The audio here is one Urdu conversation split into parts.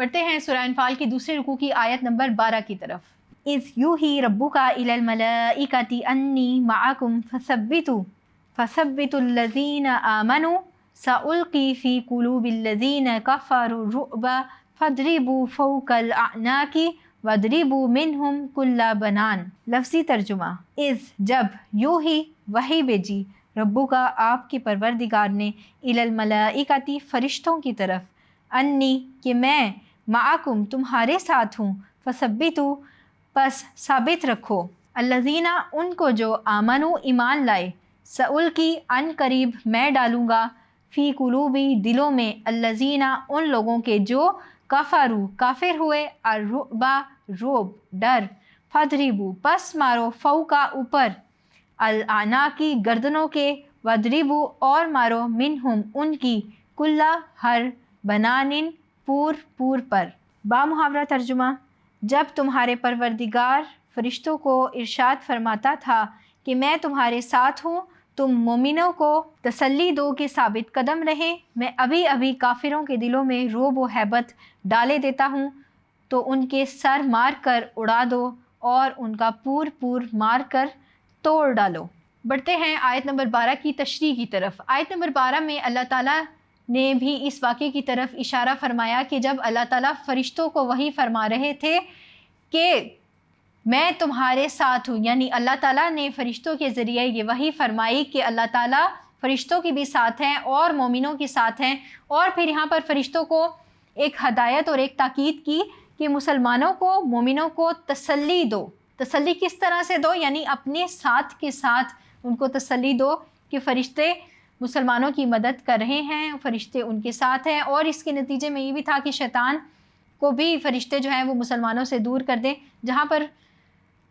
بڑھتے ہیں سورہ انفال کی دوسرے رکوع کی آیت نمبر 12 کی طرف۔ اذ یوحی ربک الی الملائکۃ انی معکم فثبتوا الذین آمنوا سألقی فی قلوب الذین کفروا الرعب فاضربوا فوق الاعناق واضربوا منہم کل بنان۔ لفظی ترجمہ، اذ جب، یوحی وحی بھیجی، ربو کا آپ کے پروردگار نے، الی الملائکۃ فرشتوں کی طرف، انی کہ میں، معکم تمہارے ساتھ ہوں، فثبتوا پس ثابت رکھو، الذین ان کو جو، آمنوا ایمان لائے، سألقی ان قریب میں ڈالوں گا، فی قلوبی دلوں میں، الذین ان لوگوں کے جو، کفروا کافر ہوئے، الرعب رعب ڈر، فاضربوا پس مارو، فوقا اوپر، الاعناق گردنوں کے، واضربوا اور مارو، منہم ان کی، کلا ہر، بنان پور پر۔ با محاورہ ترجمہ، جب تمہارے پروردگار فرشتوں کو ارشاد فرماتا تھا کہ میں تمہارے ساتھ ہوں، تم مومنوں کو تسلی دو کہ ثابت قدم رہیں، میں ابھی ابھی کافروں کے دلوں میں رعب و ہیبت ڈالے دیتا ہوں، تو ان کے سر مار کر اڑا دو اور ان کا پور مار کر توڑ ڈالو۔ بڑھتے ہیں آیت نمبر 12 کی تشریح کی طرف۔ آیت نمبر 12 میں اللہ تعالیٰ نے بھی اس واقعے کی طرف اشارہ فرمایا کہ جب اللہ تعالیٰ فرشتوں کو وحی فرما رہے تھے کہ میں تمہارے ساتھ ہوں، یعنی اللہ تعالیٰ نے فرشتوں کے ذریعے یہ وحی فرمائی کہ اللہ تعالیٰ فرشتوں کے بھی ساتھ ہیں اور مومنوں کے ساتھ ہیں، اور پھر یہاں پر فرشتوں کو ایک ہدایت اور ایک تاکید کی کہ مسلمانوں کو، مومنوں کو تسلی دو۔ تسلی کس طرح سے دو؟ یعنی اپنے ساتھ کے ساتھ ان کو تسلی دو کہ فرشتے مسلمانوں کی مدد کر رہے ہیں، فرشتے ان کے ساتھ ہیں، اور اس کے نتیجے میں یہ بھی تھا کہ شیطان کو بھی فرشتے جو ہیں وہ مسلمانوں سے دور کر دیں۔ جہاں پر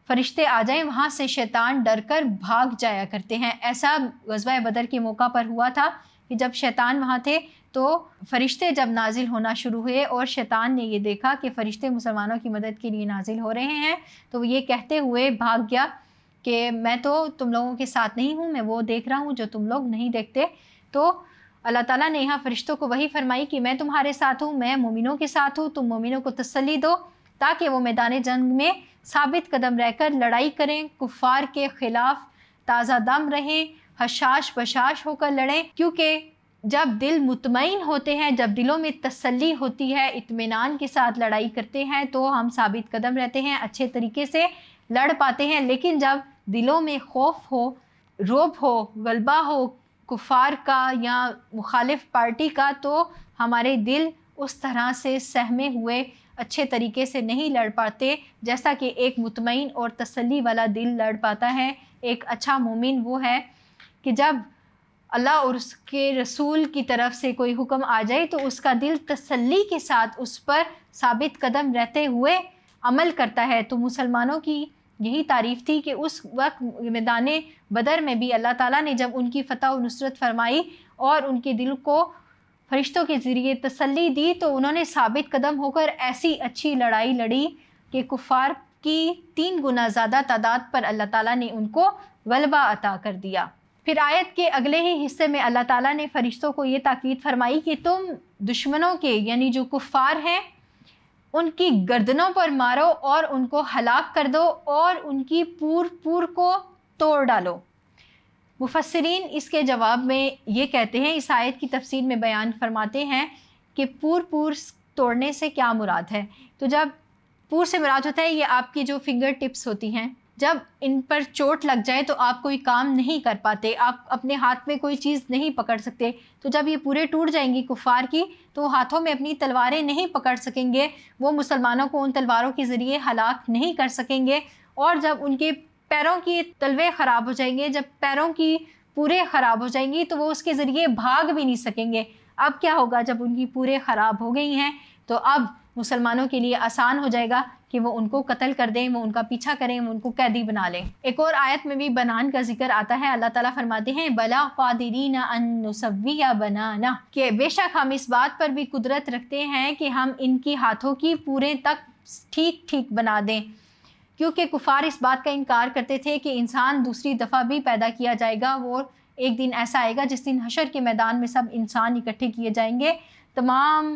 فرشتے آ جائیں وہاں سے شیطان ڈر کر بھاگ جایا کرتے ہیں۔ ایسا غزوہ بدر کے موقع پر ہوا تھا کہ جب شیطان وہاں تھے تو فرشتے جب نازل ہونا شروع ہوئے اور شیطان نے یہ دیکھا کہ فرشتے مسلمانوں کی مدد کے لیے نازل ہو رہے ہیں، تو وہ یہ کہتے ہوئے بھاگ گیا کہ میں تو تم لوگوں کے ساتھ نہیں ہوں، میں وہ دیکھ رہا ہوں جو تم لوگ نہیں دیکھتے۔ تو اللہ تعالیٰ نے یہاں فرشتوں کو وہی فرمائی کہ میں تمہارے ساتھ ہوں، میں مومنوں کے ساتھ ہوں، تم مومنوں کو تسلی دو تاکہ وہ میدان جنگ میں ثابت قدم رہ کر لڑائی کریں، کفار کے خلاف تازہ دم رہیں، حشاش بشاش ہو کر لڑیں، کیونکہ جب دل مطمئن ہوتے ہیں، جب دلوں میں تسلی ہوتی ہے، اطمینان کے ساتھ لڑائی کرتے ہیں تو ہم ثابت قدم رہتے ہیں، اچھے طریقے سے لڑ پاتے ہیں۔ لیکن جب دلوں میں خوف ہو، رعب ہو، غلبہ ہو کفار کا یا مخالف پارٹی کا، تو ہمارے دل اس طرح سے سہمے ہوئے اچھے طریقے سے نہیں لڑ پاتے جیسا کہ ایک مطمئن اور تسلی والا دل لڑ پاتا ہے۔ ایک اچھا مومن وہ ہے کہ جب اللہ اور اس کے رسول کی طرف سے کوئی حکم آ جائے تو اس کا دل تسلی کے ساتھ اس پر ثابت قدم رہتے ہوئے عمل کرتا ہے۔ تو مسلمانوں کی یہی تعریف تھی کہ اس وقت میدان بدر میں بھی اللہ تعالیٰ نے جب ان کی فتح و نصرت فرمائی اور ان کے دل کو فرشتوں کے ذریعے تسلی دی، تو انہوں نے ثابت قدم ہو کر ایسی اچھی لڑائی لڑی کہ کفار کی 3 گنا زیادہ تعداد پر اللہ تعالیٰ نے ان کو غلبہ عطا کر دیا۔ پھر آیت کے اگلے ہی حصے میں اللہ تعالیٰ نے فرشتوں کو یہ تاکید فرمائی کہ تم دشمنوں کے، یعنی جو کفار ہیں، ان کی گردنوں پر مارو اور ان کو ہلاک کر دو اور ان کی پور کو توڑ ڈالو۔ مفسرین اس کے جواب میں یہ کہتے ہیں، اس آیت کی تفسیر میں بیان فرماتے ہیں کہ پور توڑنے سے کیا مراد ہے۔ تو جب پور سے مراد ہوتا ہے یہ آپ کی جو فنگر ٹپس ہوتی ہیں، جب ان پر چوٹ لگ جائے تو آپ کوئی کام نہیں کر پاتے، آپ اپنے ہاتھ میں کوئی چیز نہیں پکڑ سکتے۔ تو جب یہ پورے ٹوٹ جائیں گی کفار کی تو وہ ہاتھوں میں اپنی تلواریں نہیں پکڑ سکیں گے، وہ مسلمانوں کو ان تلواروں کے ذریعے ہلاک نہیں کر سکیں گے، اور جب ان کے پیروں کی تلوے خراب ہو جائیں گے، جب پیروں کی پورے خراب ہو جائیں گی تو وہ اس کے ذریعے بھاگ بھی نہیں سکیں گے۔ اب کیا ہوگا جب ان کی پورے خراب ہو گئی ہیں تو اب مسلمانوں کے لیے آسان ہو جائے گا کہ وہ ان کو قتل کر دیں، وہ ان کا پیچھا کریں، وہ ان کو قیدی بنا لیں۔ ایک اور آیت میں بھی بنان کا ذکر آتا ہے، اللہ تعالیٰ فرماتے ہیں بلا قادرین ان نسوی بنانا، کہ بے شک ہم اس بات پر بھی قدرت رکھتے ہیں کہ ہم ان کی ہاتھوں کی پورے تک ٹھیک بنا دیں، کیونکہ کفار اس بات کا انکار کرتے تھے کہ انسان دوسری دفعہ بھی پیدا کیا جائے گا۔ وہ ایک دن ایسا آئے گا جس دن حشر کے میدان میں سب انسان اکٹھے کیے جائیں گے، تمام